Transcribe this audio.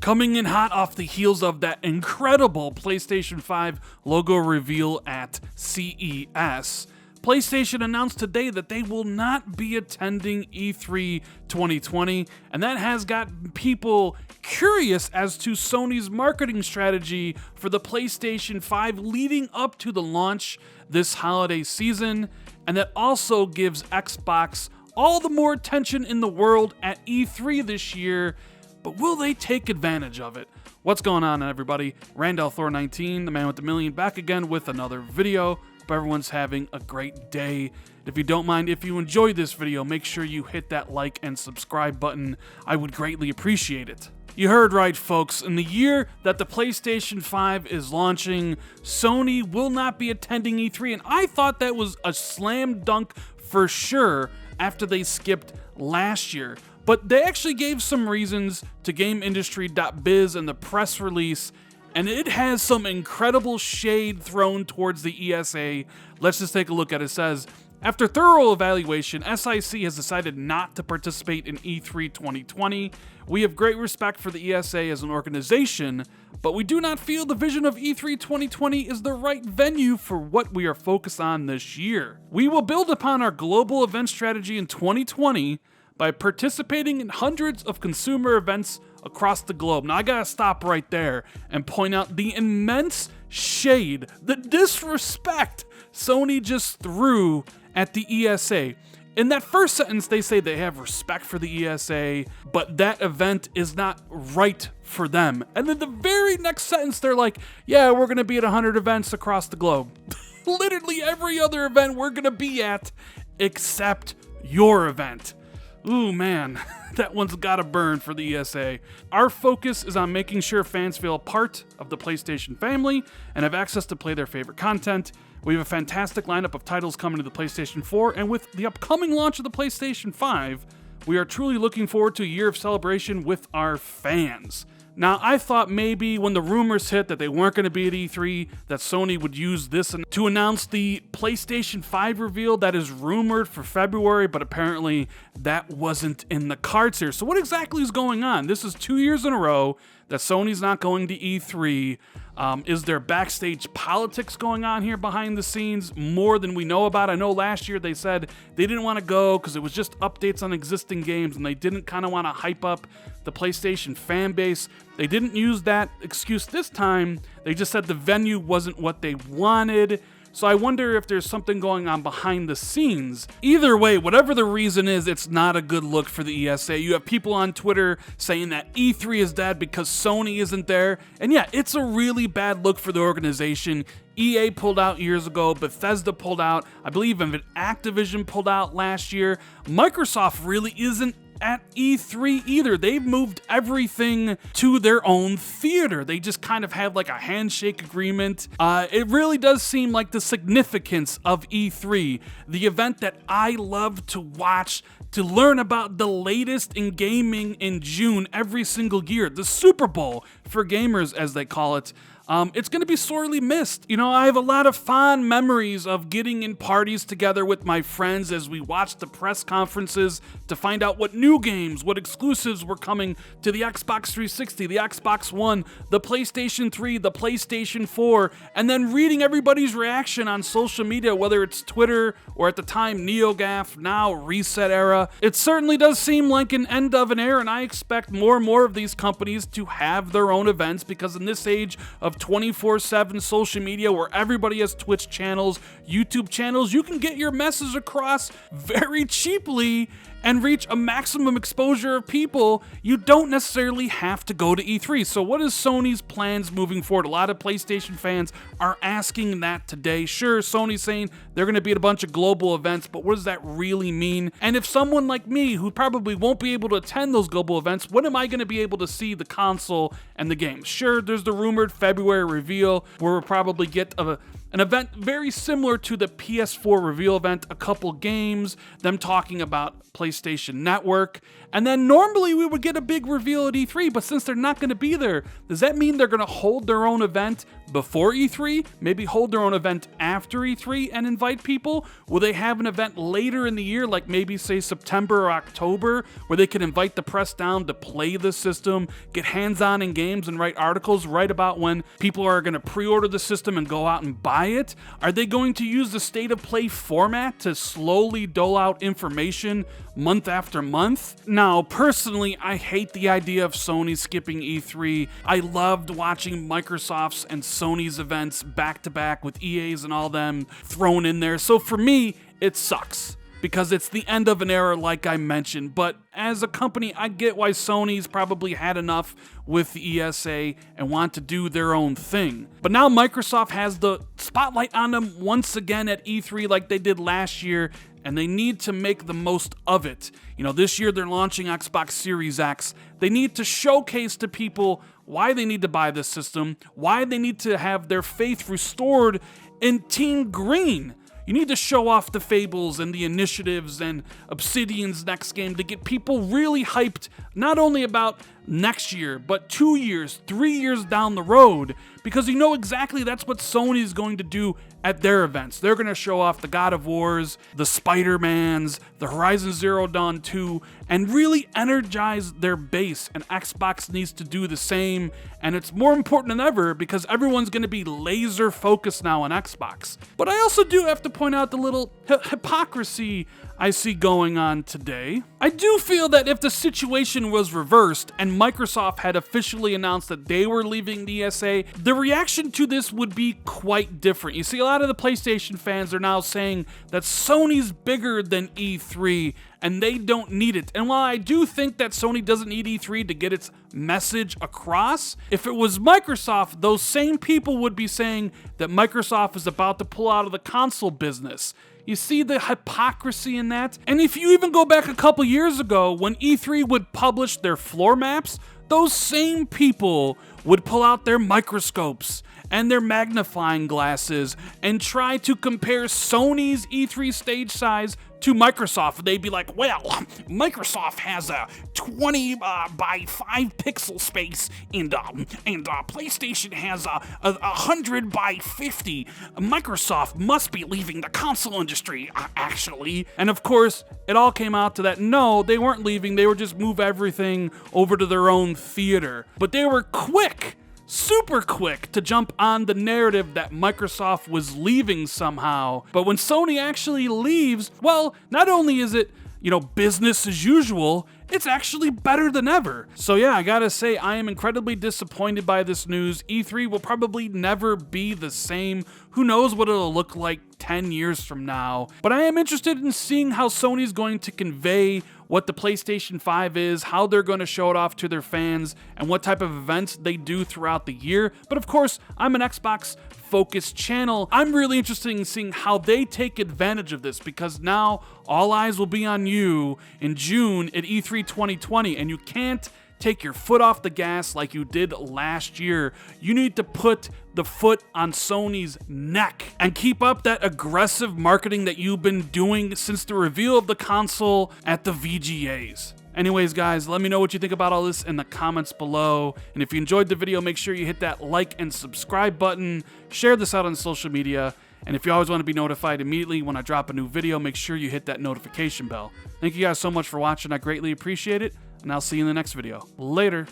Coming in hot off the heels of that incredible PlayStation 5 logo reveal at CES, PlayStation announced today that they will not be attending E3 2020, and that has got people curious as to Sony's marketing strategy for the PlayStation 5 leading up to the launch this holiday season, and that also gives Xbox all the more attention in the world at E3 this year. But will they take advantage of it? What's going on, everybody? Randall Thor19, the man with the million, back again with another video. Hope everyone's having a great day. If you don't mind, if you enjoyed this video, make sure you hit that like and subscribe button. I would greatly appreciate it. You heard right, folks. In the year that the PlayStation 5 is launching, Sony will not be attending E3, and I thought that was a slam dunk for sure after they skipped last year. But they actually gave some reasons to GameIndustry.biz in the press release, and it has some incredible shade thrown towards the ESA. Let's just take a look at it. It says, after thorough evaluation, SIC has decided not to participate in E3 2020. We have great respect for the ESA as an organization, but we do not feel the vision of E3 2020 is the right venue for what we are focused on this year. We will build upon our global event strategy in 2020 by participating in hundreds of consumer events across the globe. Now I gotta stop right there and point out the immense shade, the disrespect Sony just threw at the ESA. In that first sentence, they say they have respect for the ESA, but that event is not right for them. And then the very next sentence, they're like, yeah, we're gonna be at 100 events across the globe. Literally every other event we're gonna be at except your event. Ooh, man, that one's gotta burn for the ESA. Our focus is on making sure fans feel a part of the PlayStation family and have access to play their favorite content. We have a fantastic lineup of titles coming to the PlayStation 4, and with the upcoming launch of the PlayStation 5, we are truly looking forward to a year of celebration with our fans. Now, I thought maybe when the rumors hit that they weren't going to be at E3, that Sony would use this to announce the PlayStation 5 reveal that is rumored for February, but apparently that wasn't in the cards here. So what exactly is going on? This is 2 years in a row that Sony's not going to E3. Is there backstage politics going on here behind the scenes more than we know about? I know last year they said they didn't want to go because it was just updates on existing games and they didn't kind of want to hype up the PlayStation fan base. They didn't use that excuse this time. They just said the venue wasn't what they wanted. So I wonder if there's something going on behind the scenes. Either way, whatever the reason is, it's not a good look for the ESA. You have people on Twitter saying that E3 is dead because Sony isn't there. And yeah, it's a really bad look for the organization. EA pulled out years ago, Bethesda pulled out, I believe even Activision pulled out last year. Microsoft really isn't at E3 either. They've moved everything to their own theater. They just kind of have like a handshake agreement. It really does seem like the significance of E3, the event that I love to watch, to learn about the latest in gaming in June every single year, the Super Bowl for gamers as they call it. It's going to be sorely missed. You know, I have a lot of fond memories of getting in parties together with my friends as we watched the press conferences to find out what new games, what exclusives were coming to the Xbox 360, the Xbox One, the PlayStation 3, the PlayStation 4, and then reading everybody's reaction on social media, whether it's Twitter or at the time NeoGAF, now Reset Era. It certainly does seem like an end of an era, and I expect more and more of these companies to have their own events because in this age of 24/7 social media where everybody has Twitch channels, YouTube channels, you can get your message across very cheaply and reach a maximum exposure of people. You don't necessarily have to go to E3. So what is Sony's plans moving forward? A lot of PlayStation fans are asking that today. Sure, Sony's saying they're going to be at a bunch of global events, but what does that really mean? And if someone like me, who probably won't be able to attend those global events, when am I going to be able to see the console and the game? Sure, there's the rumored February reveal where we'll probably get An event very similar to the PS4 reveal event, a couple games, them talking about PlayStation Network, and then normally we would get a big reveal at E3, but since they're not going to be there, does that mean they're going to hold their own event before E3? Maybe hold their own event after E3 and invite people? Will they have an event later in the year, like maybe say September or October, where they can invite the press down to play the system, get hands-on in games and write articles right about when people are going to pre-order the system and go out and buy it? Are they going to use the state of play format to slowly dole out information month after month? Now, personally, I hate the idea of Sony skipping E3. I loved watching Microsoft's and Sony's events back to back with EA's and all them thrown in there. So for me, it sucks because it's the end of an era like I mentioned. But as a company, I get why Sony's probably had enough with the ESA and want to do their own thing. But now Microsoft has the spotlight on them once again at E3 like they did last year, and they need to make the most of it. You know, this year they're launching Xbox Series X. They need to showcase to people why they need to buy this system, why they need to have their faith restored in Team Green. You need to show off the Fables and the Initiatives and Obsidian's next game to get people really hyped, not only about next year, but 2 years, 3 years down the road, because you know exactly that's what Sony's going to do at their events. They're going to show off the God of Wars, the Spider-Mans, the Horizon Zero Dawn 2, and really energize their base, and Xbox needs to do the same, and it's more important than ever because everyone's going to be laser focused now on Xbox. But I also do have to point out the little hypocrisy I see going on today. I do feel that if the situation was reversed and Microsoft had officially announced that they were leaving the ESA, the reaction to this would be quite different. You see, a lot of the PlayStation fans are now saying that Sony's bigger than E3 and they don't need it. And while I do think that Sony doesn't need E3 to get its message across, if it was Microsoft, those same people would be saying that Microsoft is about to pull out of the console business. You see the hypocrisy in that? And if you even go back a couple years ago, when E3 would publish their floor maps, those same people would pull out their microscopes and their magnifying glasses and try to compare Sony's E3 stage size to Microsoft. They'd be like, well, Microsoft has a 20 by 5 pixel space and PlayStation has a 100 by 50. Microsoft must be leaving the console industry, actually. And of course, it all came out to that, no, they weren't leaving. They were just move everything over to their own theater. But they were quick, super quick to jump on the narrative that Microsoft was leaving somehow. But when Sony actually leaves, well, not only is it, you know, business as usual, it's actually better than ever. So yeah, I gotta say, I am incredibly disappointed by this news. E3 will probably never be the same. Who knows what it'll look like 10 years from now. But I am interested in seeing how Sony's going to convey what the PlayStation 5 is, how they're going to show it off to their fans, and what type of events they do throughout the year. But of course, I'm an Xbox focused channel. I'm really interested in seeing how they take advantage of this, because now all eyes will be on you in June at E3 2020, and you can't take your foot off the gas like you did last year. You need to put the foot on Sony's neck and keep up that aggressive marketing that you've been doing since the reveal of the console at the VGAs. Anyways, guys, let me know what you think about all this in the comments below. And if you enjoyed the video, make sure you hit that like and subscribe button. Share this out on social media. And if you always want to be notified immediately when I drop a new video, make sure you hit that notification bell. Thank you guys so much for watching. I greatly appreciate it. And I'll see you in the next video. Later.